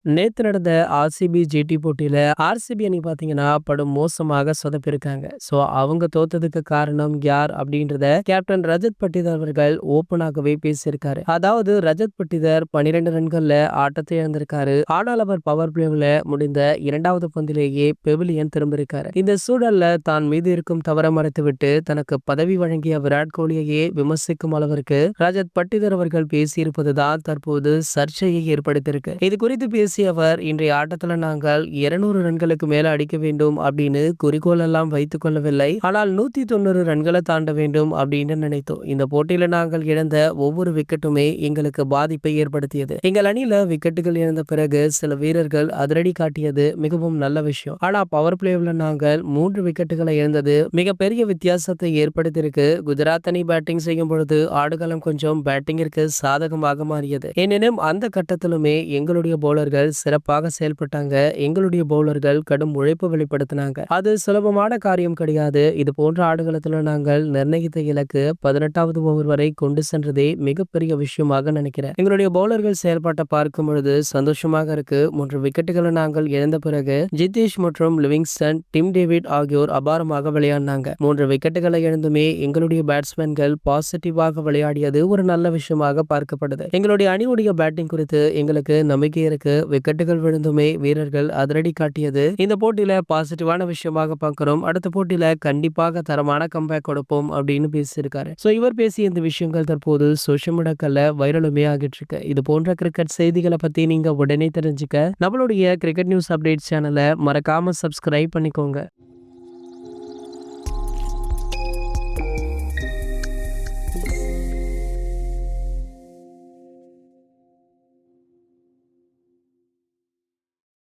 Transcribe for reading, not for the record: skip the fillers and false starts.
நேத்து நடந்த RCB GT போட்டியில ஆர்சிபி அணி பார்த்தீங்கன்னா, படும் மோசமாக சொதப்பியிருக்காங்க. அவங்க தோத்ததுக்கு காரணம் யார் அப்படின்றத கேப்டன் ரஜத் பட்டிதார் அவர்கள் ஓப்பனாகவே பேசியிருக்காரு. அதாவது ரஜத் பட்டிதார் 12 ரன்கள்ல ஆட்டத்தை இழந்திருக்காரு. ஆனால் அவர் பவர் பிளேவுல முடிந்த 2வது பந்திலேயே பெவிலியன் திரும்பியிருக்காரு. இந்த சூழல்ல தான் மீது இருக்கும் தவற மறைத்துவிட்டு தனக்கு பதவி வழங்கிய விராட் கோலியையே விமர்சிக்கும் அளவிற்கு ரஜத் பட்டிதார் அவர்கள் பேசியிருப்பதுதான் தற்போது சர்ச்சையை ஏற்படுத்தியிருக்கு. இது குறித்து பேசிய அவர், இன்றைய ஆட்டத்துல நாங்கள் 200 ரன்களுக்கு மேல அடிக்க வேண்டும் அப்படின்னு குறிக்கோள் எல்லாம் வைத்துக் கொள்ளவில்லை. ஆனால் 190 ரன்களை தாண்ட வேண்டும் அப்படின்னு நினைத்தோம். இந்த போட்டியில நாங்கள் இழந்த ஒவ்வொரு விக்கெட்டுமே எங்களுக்கு பாதிப்பை ஏற்படுத்தியது. எங்கள் அணியில விக்கெட்டுகள் இழந்த பிறகு சில வீரர்கள் அதிரடி காட்டியது மிகவும் நல்ல விஷயம். ஆனா பவர் பிளேவ்ல நாங்கள் 3 விக்கெட்டுகளை இழந்தது மிகப்பெரிய வித்தியாசத்தை ஏற்படுத்தியிருக்கு. குஜராத் அணி பேட்டிங் செய்யும் பொழுது ஆடுகளம் கொஞ்சம் பேட்டிங்கிற்கு சாதகமாக மாறியது. எனினும் அந்த கட்டத்திலுமே எங்களுடைய பவுலர்கள் சிறப்பாக செயல்பட்டாங்க. எங்களுடைய பவுலர்கள் கடும் உழைப்பு வெளிப்படுத்தினாங்க. அது சுலபமான காரியம் கிடையாது. இது போன்ற ஆடுகளத்துல நாங்கள் நிர்ணயித்த இலக்கு 18வது ஓவர் வரை கொண்டு சென்றதே மிகப்பெரிய விஷயமாக நினைக்கிறேன். எங்களுடைய பவுலர்கள் செயல்பாட்டை பார்க்கும் பொழுது சந்தோஷமாக இருக்கு. 3 விக்கெட்டுகளை நாங்கள் இழந்த பிறகு ஜிதேஷ் மற்றும் லிவிங்ஸ்டன், டிம் டேவிட் ஆகியோர் அபாரமாக விளையாடினாங்க. 3 விக்கெட்டுகளை இழந்துமே எங்களுடைய பேட்ஸ்மேன்கள் பாசிட்டிவாக விளையாடியது ஒரு நல்ல விஷயமாக பார்க்கப்படுது. எங்களுடைய அணியுடைய பேட்டிங் குறித்து எங்களுக்கு நம்பிக்கை இருக்கு. விக்கெட்டுகள் விழுந்துமே வீரர்கள் அதிரடி காட்டியது இந்த போட்டியில பாசிட்டிவான விஷயமாக பார்க்கிறோம். அடுத்த போட்டியில கண்டிப்பாக தரமான கம்பேக் கொடுப்போம் அப்படின்னு பேசியிருக்காரு. இவர் பேசிய இந்த விஷயங்கள் தற்போது சோசியல் மீடியாக்கள்ல வைரலுமே ஆகிட்டு இருக்கு. இது போன்ற கிரிக்கெட் செய்திகளை பத்தி நீங்க உடனே தெரிஞ்சுக்க நம்மளுடைய கிரிக்கெட் நியூஸ் அப்டேட் சேனலை மறக்காம சப்ஸ்கிரைப் பண்ணிக்கோங்க.